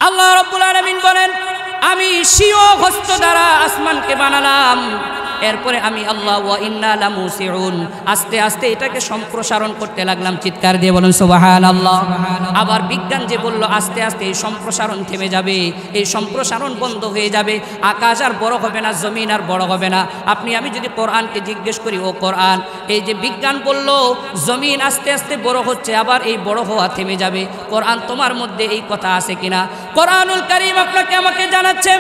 আল্লাহ রাব্বুল আলামিন বলেন, আমি স্বীয় হস্ত দ্বারা আসমানকে বানালাম, এরপরে আমি আল্লাহ ওয়া ইন্না লামুসিউন আস্তে আস্তে এটাকে সম্প্রসারণ করতে লাগলাম। চিৎকার দিয়ে বলুন সুবহানাল্লাহ। আবার বিজ্ঞান যে বলল আস্তে আস্তে এই সম্প্রসারণ থেমে যাবে, এই সম্প্রসারণ বন্ধ হয়ে যাবে, আকাশ আর বড় হবে না, জমিন আর বড় হবে না। আপনি আমি যদি কোরআনকে জিজ্ঞেস করি, ও কোরআন, এই যে বিজ্ঞান বলল জমিন আস্তে আস্তে বড় হচ্ছে, আবার এই বড় হওয়া থেমে যাবে, কোরআন তোমার মধ্যে এই কথা আছে কিনা? কোরআনুল কারীম আপনাকে আমাকে জানাচ্ছে,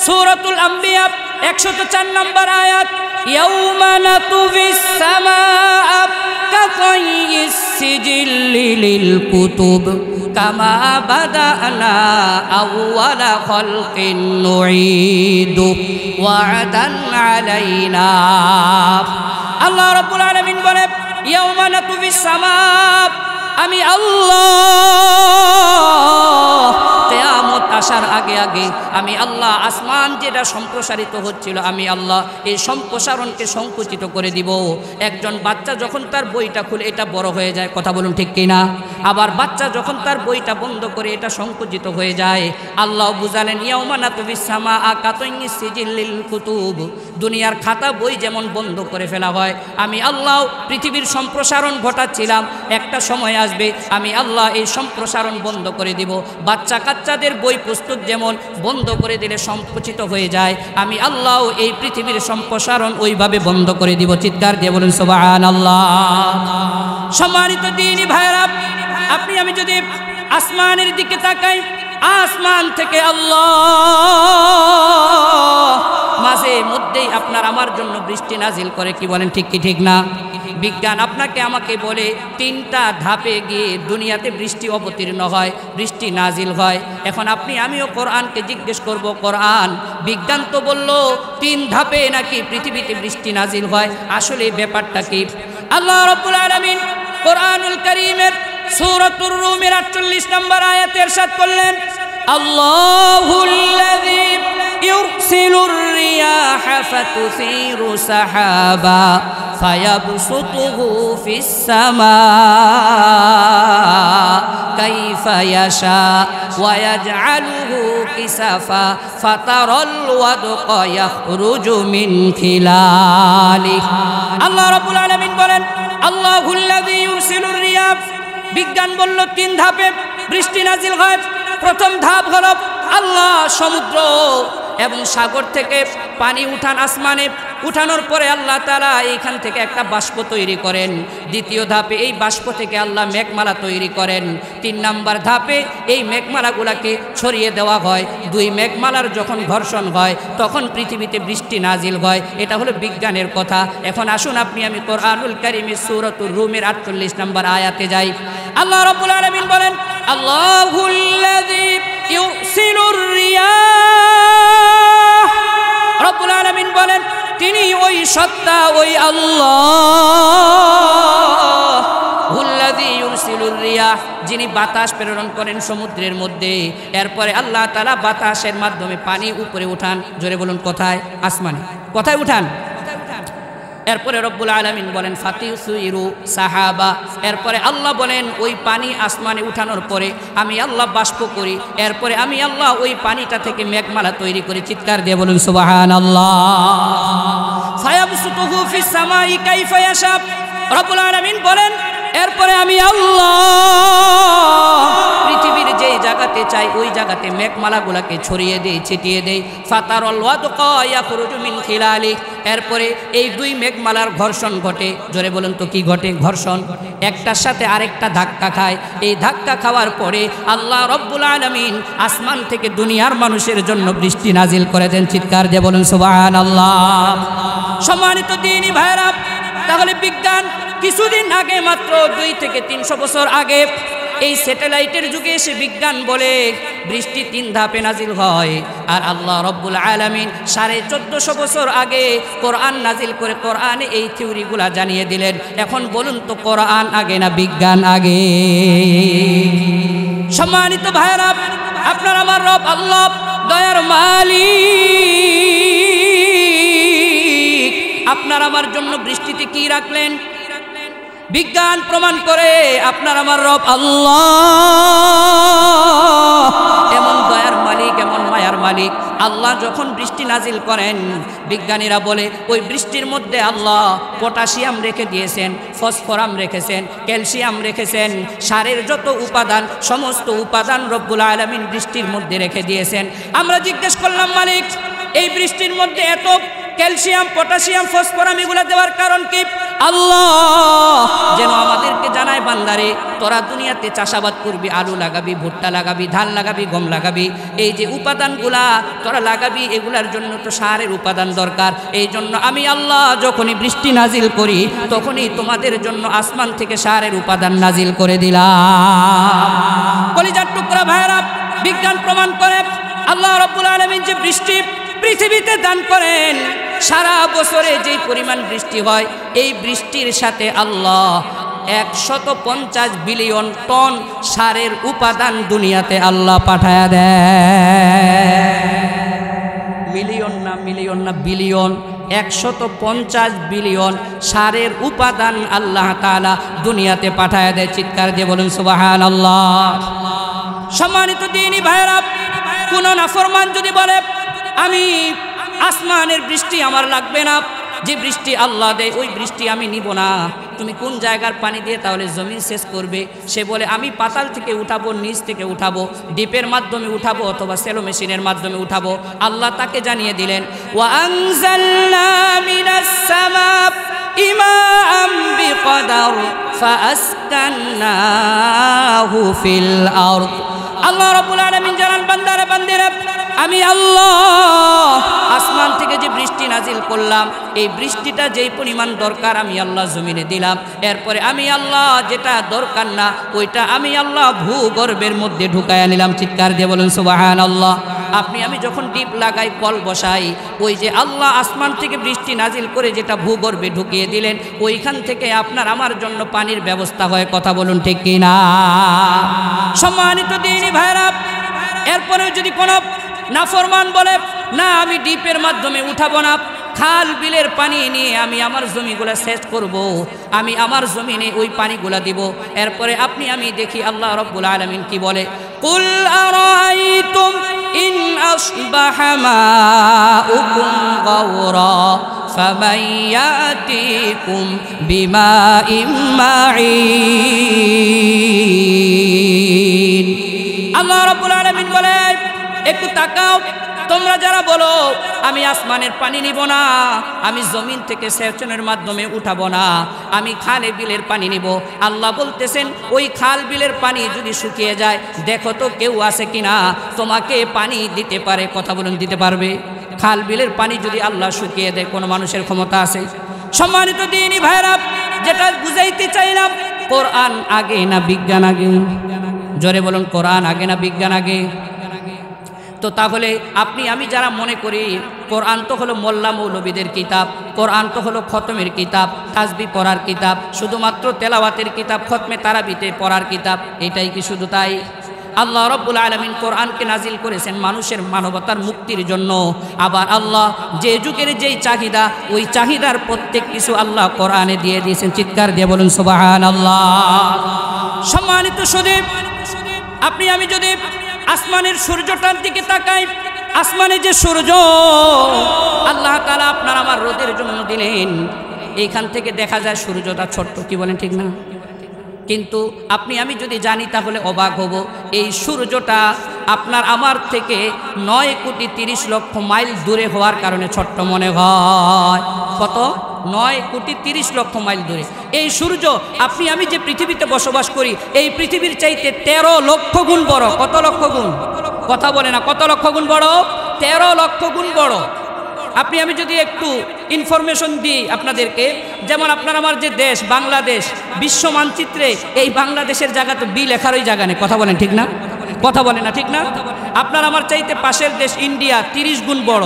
সূরাতুল আম্বিয়া 104 নম্বর আয়াত, ইয়াউমা নাতুবিস সামাআ কাতাইয়িস সিজিল্লি লিল কুতুব কামা বাদানা আউওয়ালা খালকিন নুঈদু ওয়া'দান আলাইনা। আল্লাহ রাব্বুল আলামিন বলে, ইয়াউমা নাতুবিস সামাআ, আমি আল্লাহ কিয়ামত আসার আগে আগে আমি আল্লাহ আসমান যেটা সম্প্রসারিত হচ্ছিল, আমি আল্লাহ এই সম্প্রসারণকে সংকুচিত করে দিব। একজন বাচ্চা যখন তার বইটা খুলে এটা বড় হয়ে যায়, কথা বলুন ঠিক কিনা? আবার বাচ্চা যখন তার বইটা বন্ধ করে এটা সংকুচিত হয়ে যায়। আল্লাহ বুঝালেন, ইয়াউমা নাতুবিস সামাআ কাতাইয়িস সিজিল্লিল কুতুব, দুনিয়ার খাতা বই যেমন বন্ধ করে ফেলা হয়, আমি আল্লাহ পৃথিবীর সম্প্রসারণ ঘটাচ্ছিলাম, একটা সময় আসবে আমি আল্লাহ এই সম্প্রসারণ বন্ধ করে দিব। বাচ্চা কাচ্চাদের বই পুস্তক যেমন বন্ধ করে দিলে সংকুচিত হয়ে যায়, আমি আল্লাহ এই পৃথিবীর সম্প্রসারণ ওইভাবে বন্ধ করে দিব। চিৎকার দিয়ে বলুন সুবহানাল্লাহ। সম্মানিত দ্বীনি ভাইরা, আপনি আমি যদি আসমানের দিকে তাকাই, আসমান থেকে আল্লাহ মাঝে মধ্যেই আপনার আমার জন্য বৃষ্টি নাজিল করে। কি বলেন, ঠিক কি ঠিক না? বিজ্ঞান আপনাকে আমাকে বলে 3টা ধাপে গিয়ে দুনিয়াতে বৃষ্টি অবতীর্ণ হয়, বৃষ্টি নাজিল হয়। এখন আপনি আমিও কোরআনকে জিজ্ঞেস করব, কোরআন, বিজ্ঞান তো বলল 3 ধাপে নাকি পৃথিবীতে বৃষ্টি নাজিল হয়, আসলে ব্যাপারটা কি? আল্লাহ রাব্বুল আলামিন কোরআনুল কারীমের সূরাতুর রুমের 48 নম্বর আয়াতে ইরশাদ করলেন, আল্লাহুল্লাযী ইউরসিলুর রিয়াহা ফাতুসিরু সাহাবা ফায়াবসুতুহু ফিস সামা কাইফা ইয়াশা ওয়া ইয়াজআলুহু কিসাফা ফাতারাল ওয়াদকা ইয়াখরুজু মিন খিলালিহি। আল্লাহ রাব্বুল আলামিন বলেন, আল্লাহুল্লাযী ইউরসিলুর রিয়াহ, বিজ্ঞান বলল 3 ধাপে বৃষ্টি নাজিল হয়। প্রথম ধাপ হলো আল্লাহ সমুদ্র এবং সাগর থেকে পানি উঠান, আসমানে উঠানোর পরে আল্লাহ তাআলা এইখান থেকে একটা বাষ্প তৈরি করেন। দ্বিতীয় ধাপে এই বাষ্প থেকে আল্লাহ মেঘমালা তৈরি করেন। 3 নম্বর ধাপে এই মেঘমালাগুলাকে ছড়িয়ে দেওয়া হয়। 2 মেঘমালার যখন ঘর্ষণ হয় তখন পৃথিবীতে বৃষ্টি নাজিল হয়। এটা হলো বিজ্ঞানের কথা। এখন আসুন আপনি আমি কোরআনুল কারীমের সূরাতুর রুমের 48 নম্বর আয়াতে যাই। আল্লাহ রাব্বুল আলামিন বলেন, আল্লাহুল্লাযী ইউরসিলুর রিয়াহ, রাব্বুল আলামিন বলেন তিনি ওই সত্তা, ওই আল্লাহ, হুল্লাযী ইউরসিলুর রিয়াহ, যিনি বাতাস প্রেরণ করেন সমুদ্রের মধ্যে। এরপরে আল্লাহ তাআলা বাতাসের মাধ্যমে পানি উপরে উঠান। জোরে বলুন, কোথায়? আসমানে। কোথায় উঠান? এরপরে রব্বুল আলামিন বলেন ফাতিসুইরু সাহাবা, এরপরে আল্লাহ বলেন ওই পানি আসমানে উঠানোর পরে আমি আল্লাহ বাষ্প করি, এরপরে আমি আল্লাহ ওই পানিটা থেকে মেঘমালা তৈরি করি। চিৎকার দিয়ে বলুন সুবহানাল্লাহ। ফায়াবসুতুহু ফিস সামাই কাইফা ইয়াশা, রব্বুল আলামিন বলেন এরপরে আমি আল্লাহ পৃথিবীর যেই জায়গাতে চাই ওই জায়গাতে মেঘমালাগুলাকে ছড়িয়ে দেই, ছিটিয়ে দেই। ফাতারাল ওয়াদকা ইয়াখরুজু মিন খিলালি, এরপরে এই 2 মেঘমালার ঘর্ষণ ঘটে। জোরে বলুন তো কি ঘটে? ঘর্ষণ। একটার সাথে আরেকটা ধাক্কা খায়। এই ধাক্কা খাওয়ার পরে আল্লাহ রব্বুল আলামিন আসমান থেকে দুনিয়ার মানুষের জন্য বৃষ্টি নাজিল করে দেন। চিৎকার দিয়ে বলুন সুবহানাল্লাহ। সম্মানিত দ্বীনি ভাইরা, তাহলে বিজ্ঞান কিছুদিন আগে, মাত্র 2 থেকে 300 বছর আগে, এই স্যাটেলাইটের যুগে এসে বিজ্ঞান বলে বৃষ্টি 3 ধাপে নাজিল হয়। আর আল্লাহ রব্বুল আলামিন 1450 বছর আগে কোরআন নাজিল করে কোরআনে এই থিওরিগুলা জানিয়ে দিলেন। এখন বলুন তো কোরআন আগে না বিজ্ঞান আগে? সম্মানিত ভাইরা, আপনার আমার রব আল্লাহ দয়ার মালিক আপনার আমার জন্য বৃষ্টিতে কি রাখলেন? বিজ্ঞান প্রমাণ করে আপনার আমার রব আল্লাহ এমন দয়ার মালিক আল্লাহ যখন বৃষ্টি নাজিল করেন, বিজ্ঞানীরা বলে ওই বৃষ্টির মধ্যে আল্লাহ পটাশিয়াম রেখে দিয়েছেন, ফসফরাম রেখেছেন, ক্যালসিয়াম রেখেছেন, সারের যত উপাদান সমস্ত উপাদান রব্বুল আলামিন বৃষ্টির মধ্যে রেখে দিয়েছেন। আমরা জিজ্ঞেস করলাম, মালিক এই বৃষ্টির মধ্যে এত ক্যালসিয়াম, পটাশিয়াম, ফসফরাম এগুলো দেওয়ার কারণ কি? আল্লাহ যেন আমাদেরকে জানায়, বান্দারে তোরা দুনিয়াতে চাষাবাদ করবি, আলু লাগাবি, ভুট্টা লাগাবি, ধান লাগাবি, গম লাগাবি, এই যে উপাদানগুলা তোরা লাগাবি এগুলার জন্য তো সারের উপাদান দরকার। এই জন্য আমি আল্লাহ যখনই বৃষ্টি নাজিল করি তখনই তোমাদের জন্য আসমান থেকে সারের উপাদান নাজিল করে দিলাম। কলিজার টুকরা ভাইরা, বিজ্ঞান প্রমাণ করে আল্লাহ রাব্বুল আলামিন যে বৃষ্টি পৃথিবীতে দান করেন, সারা বছরে যেই পরিমাণ বৃষ্টি হয় এই বৃষ্টির সাথে আল্লাহ 150 বিলিয়ন টন সারের উপাদান দুনিয়াতে আল্লাহ পাঠায়া দেয়। মিলিয়ন না বিলিয়ন, 150 বিলিয়ন সারের উপাদান আল্লাহ তাআলা দুনিয়াতে পাঠায়া দেয়। চিৎকার দিয়ে বলুন সুবহানাল্লাহ। সম্মানিত দ্বীনি ভাইরা, কোন নাফরমান যদি বলে আমি আসমানের বৃষ্টি আমার লাগবে না, যে বৃষ্টি আল্লাহ দেয় ওই বৃষ্টি আমি নিব না, তুমি কোন জায়গার পানি দিয়ে তাহলে জমিন শেষ করবে? সে বলে আমি পাতাল থেকে উঠাবো, নিচ থেকে উঠাবো, ডিপের মাধ্যমে উঠাবো অথবা সেলো মেশিনের মাধ্যমে উঠাবো। আল্লাহ তাকে জানিয়ে দিলেন, ওয়া আনজালনা মিনাস সামা'i মা'আন বিকদার ফাআসকান্নাহু ফিল আরদ। আল্লাহ রাব্বুল আলামিন জানান, বান্দারে বান্দিরা আমি আল্লাহ আসমান থেকে যে বৃষ্টি নাজিল করলাম এই বৃষ্টিটা যেই পরিমাণ দরকার আমি আল্লাহ জমিনে দিলাম। এরপরে আমি আল্লাহ যেটা দরকার না ওইটা আমি আল্লাহ ভূগর্ভের মধ্যে ঢুকায়া নিলাম। চিৎকার দিয়ে বলুন সুবহানাল্লাহ। আপনি আমি যখন ডিপ লাগাই, কল বসাই, ওই যে আল্লাহ আসমান থেকে বৃষ্টি নাজিল করে যেটা ভূগর্ভে ঢুকিয়ে দিলেন ওইখান থেকে আপনার আমার জন্য পানির ব্যবস্থা হয়। কথা বলুন ঠিক কিনা? সম্মানিত দ্বীনি ভাইরা, এরপরেও যদি কোনো নাফরমান বলে না আমি ডিপের মাধ্যমে উঠাবো না, খাল বিলের পানি নিয়ে আমি আমার জমিগুলা সেচ করব, আমি আমার জমিনে ওই পানিগুলা দিব। এরপরে আপনি আমি দেখি আল্লাহ রাব্বুল আলামিন কি বলে, কুল আরাআইতুম ইন আসবাহা মাউকুম গাওরা ফামান ইয়াতিকুম বিমাইম মাঈন। আল্লাহ রাব্বুল আলামিন বলে, একটু তাকাও, তোমরা যারা বলো আমি আসমানের পানি নিব না, আমি জমিন থেকে সেচনের মাধ্যমে উঠাবো না, আমি খালে বিলের পানি নিব, আল্লাহ বলতেছেন ওই খাল বিলের পানি যদি শুকিয়ে যায় দেখো তো কেউ আছে কিনা তোমাকে পানি দিতে পারে। কথা বলুন, দিতে পারবে? খাল বিলের পানি যদি আল্লাহ শুকিয়ে দেয় কোনো মানুষের ক্ষমতা আছে? সম্মানিত দ্বীনি ভাইরা, যেটা বুঝাইতে চাইলাম, কোরআন আগে না বিজ্ঞান আগে? জোরে বলুন, কোরআন আগে না বিজ্ঞান আগে? তো তাহলে আপনি আমি যারা মনে করি কোরআন তো হলো মোল্লা মৌলবীদের কিতাব, কোরআন তো হলো খতমের কিতাব, তাসবিহ পড়ার কিতাব, শুধুমাত্র তেলাওয়াতের কিতাব, খতমে তারাবিতে পড়ার কিতাব, এটাই কি শুধু তাই? আল্লাহ রাব্বুল আলামিন কোরআনকে নাজিল করেছেন মানুষের মানবতার মুক্তির জন্য। আবার আল্লাহ যে যুগের যেই চাহিদা ওই চাহিদার প্রত্যেক কিছু আল্লাহ কোরআনে দিয়ে দিয়েছেন। চিৎকার দিয়ে বলুন সুবহানাল্লাহ। সম্মানিত সুধী, আপনি আমি যদি আসমানের সূর্যটার দিকে তাকাই, আসমানে যে সূর্য আল্লাহ তাআলা আপনার আমার রোদের জন্য দিলেন, এইখান থেকে দেখা যায় সূর্যটা ছোট্ট, কি বলেন ঠিক না? কিন্তু আপনি আমি যদি জানি তাহলে অবাক হব, এই সূর্যটা আপনার আমার থেকে 9,30,00,000 মাইল দূরে হওয়ার কারণে ছোট্ট মনে হয়। কত? 9,30,00,000 মাইল দূরে এই সূর্য। আপনি আমি যে পৃথিবীতে বসবাস করি এই পৃথিবীর চাইতে 13 লক্ষ গুণ বড়। কত লক্ষ গুণ? কথা বলে না, কত লক্ষ গুণ বড়? 13 লক্ষ গুণ বড়। আপনি আমি যদি একটু ইনফরমেশন দিই আপনাদেরকে, যেমন আপনার আমার যে দেশ বাংলাদেশ, বিশ্ব মানচিত্রে এই বাংলাদেশের জায়গা তো বি লেখারই জায়গা নেই। কথা বলেন ঠিক না? কথা বলে না ঠিক না? আপনার আমার চাইতে পাশের দেশ ইন্ডিয়া 30 গুণ বড়,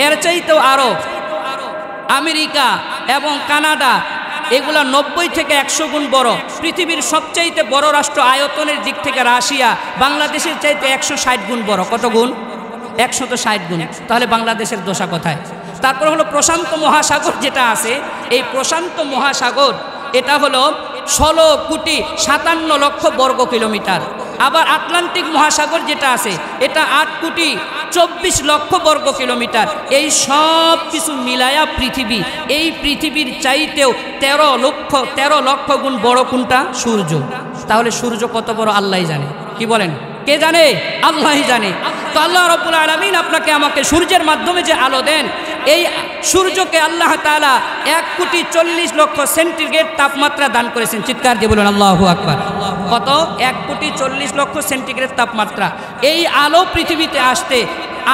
এর চাইতেও আরব, আমেরিকা এবং কানাডা এগুলা 90 থেকে 100 গুণ বড়। পৃথিবীর সবচাইতে বড় রাষ্ট্র আয়তনের দিক থেকে রাশিয়া বাংলাদেশের চাইতে 160 গুণ বড়। কত গুণ? 160 গুণ। তাহলে বাংলাদেশের দশা কোথায়? তারপর হলো প্রশান্ত মহাসাগর যেটা আছে, এই প্রশান্ত মহাসাগর এটা হলো 16,57,00,000 বর্গ কিলোমিটার। আবার আটলান্টিক মহাসাগর যেটা আছে এটা 8,40,00,000 24 লক্ষ বর্গ কিলোমিটার। এই সব কিছু মিলায়া পৃথিবী, এই পৃথিবীর চাইতেও 13 লক্ষ গুণ বড় কোনটা? সূর্য। তাহলে সূর্য কত বড় আল্লাহই জানে। কি বলেন? কে জানে? আল্লাহই জানে। তো আল্লাহ রাব্বুল আলামিন আপনাকে আমাকে সূর্যের মাধ্যমে যে আলো দেন, এই সূর্যকে আল্লাহ তাআলা 1,40,00,000 সেন্টিগ্রেড তাপমাত্রা দান করেছেন। চিৎকার দিয়ে বলুন আল্লাহু আকবার। কত? 1,40,00,000 সেন্টিগ্রেড তাপমাত্রা। এই আলো পৃথিবীতে আসতে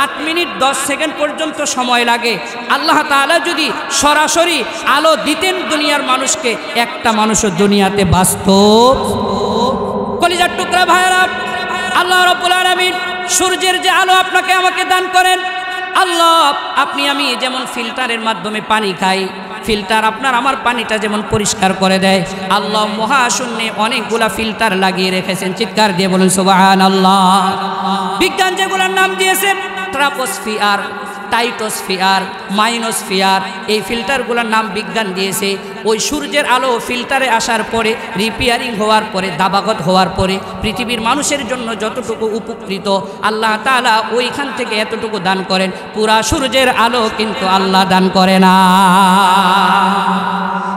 8 মিনিট 10 সেকেন্ড পর্যন্ত সময় লাগে। আল্লাহ তাআলা যদি সরাসরি আলো দিতেন দুনিয়ার মানুষকে, একটা মানুষও দুনিয়াতে বাস্তব। কলিজার টুকরা ভাইরা, আল্লাহ রাব্বুল আলামিন সূর্যের যে আলো আপনাকে আমাকে দান করেন, আল্লাহ আপনি আমি যেমন ফিল্টারের মাধ্যমে পানি খাই, ফিল্টার আপনার আমার পানিটা যেমন পরিষ্কার করে দেয়, আল্লাহ মহাশূন্যে অনেকগুলা ফিল্টার লাগিয়ে রেখেছেন। চিৎকার দিয়ে বলুন সুবহানাল্লাহ। বিজ্ঞান যেগুলোর নাম দিয়েছে ট্রাপোস্ফিয়ার, টাইটোস্ফিয়ার, মাইনোস্ফিয়ার, এই ফিল্টারগুলোর নাম বিজ্ঞান দিয়েছে। ওই সূর্যের আলো ফিল্টারে আসার পরে, রিপেয়ারিং হওয়ার পরে, দাবাগত হওয়ার পরে পৃথিবীর মানুষের জন্য যতটুকু উপকৃত আল্লাহ তাআলা ওইখান থেকে এতটুকু দান করেন। পুরা সূর্যের আলো কিন্তু আল্লাহ দান করে না।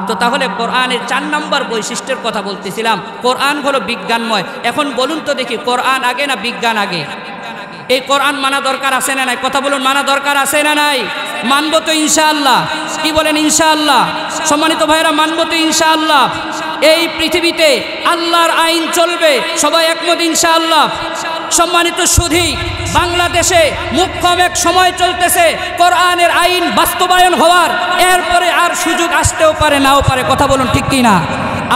তো তাহলে কোরআনের 4 নম্বর বৈশিষ্ট্যের কথা বলতেছিলাম। কোরআন হলো বিজ্ঞানময়। এখন বলুন তো দেখি, কোরআন আগে না বিজ্ঞান আগে? এই কোরআন মানা দরকার আছে না নাই? কথা বলুন, মানা দরকার আছে না নাই? মানবো তো ইনশাআল্লাহ। কি বলেন? ইনশাআল্লাহ। সম্মানিত ভাইরা, মানবো তো ইনশাআল্লাহ। এই পৃথিবীতে আল্লাহর আইন চলবে, সবাই একমত ইনশাআল্লাহ। সম্মানিত সুধী, বাংলাদেশে মুখ্যম এক সময় চলতেছে কোরআনের আইন বাস্তবায়ন হওয়ার। এরপরে আর সুযোগ আসতেও পারে, নাও পারে। কথা বলুন ঠিক কি না?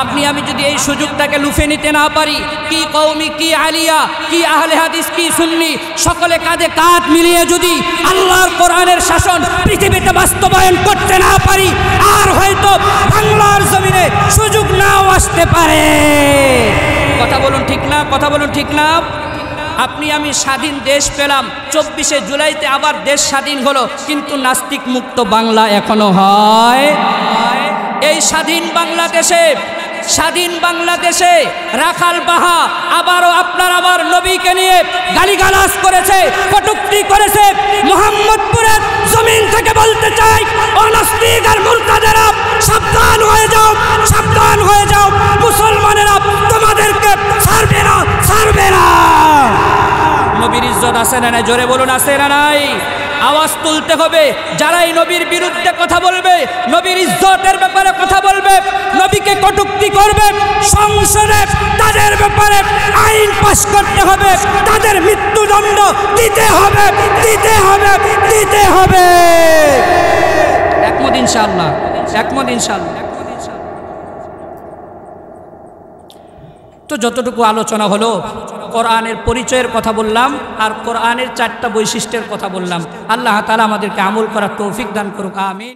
আপনি আমি যদি এই সুযোগটাকে লুফে নিতে না পারি, কি কওমি, কি আলিয়া, কি আহলে হাদিস, কি সুন্নি, সকলে কাঁধে কাঁধ মিলিয়ে যদি আল্লাহর কোরআনের শাসন পৃথিবীতে বাস্তবায়ন করতে না পারি, আর হয়তো বাংলার জমিনে সুযোগ নাও আসতে পারে। কথা বলুন ঠিক না? কথা বলুন ঠিক না? আপনি আমি স্বাধীন দেশ পেলাম, 24শে জুলাইতে আবার দেশ স্বাধীন হলো, কিন্তু নাস্তিক মুক্ত বাংলা এখনো হয়। এই স্বাধীন বাংলাদেশে রাখাল বাহা আবারও আপনার আমার নবীকে নিয়ে গালিগালাজ করেছে, কটূক্তি করেছে। মোহাম্মদপুরের জমিন থেকে বলতে চাই, ও নাস্তিক আর মুরতাদেরা, সাবধান হয়ে যাও, সাবধান হয়ে যাও। মুসলমানেরা তোমাদেরকে ছাড়বে না, ছাড়বে না। নবীর ইজ্জত আছে না নাই? জোরে বলুন, আছে না নাই? আওয়াজ তুলতে হবে। যারাই নবীর বিরুদ্ধে কথা বলবে, নবীর ইজ্জতের ব্যাপারে কথা বলবে, নবীকে কটূক্তি করবে, সংসদে তাদের ব্যাপারে আইন পাস করতে হবে, তাদের মৃত্যুদণ্ড দিতে হবে, দিতে হবে, দিতে হবে। একমত ইনশাআল্লাহ? একমত ইনশাআল্লাহ। তো যতটুকু আলোচনা হলো, কোরআনের পরিচয়ের কথা বললাম, আর কোরআনের 4টা বৈশিষ্ট্যের কথা বললাম। আল্লাহ তাআলা আমাদেরকে আমল করার তৌফিক দান করুক। আমিন।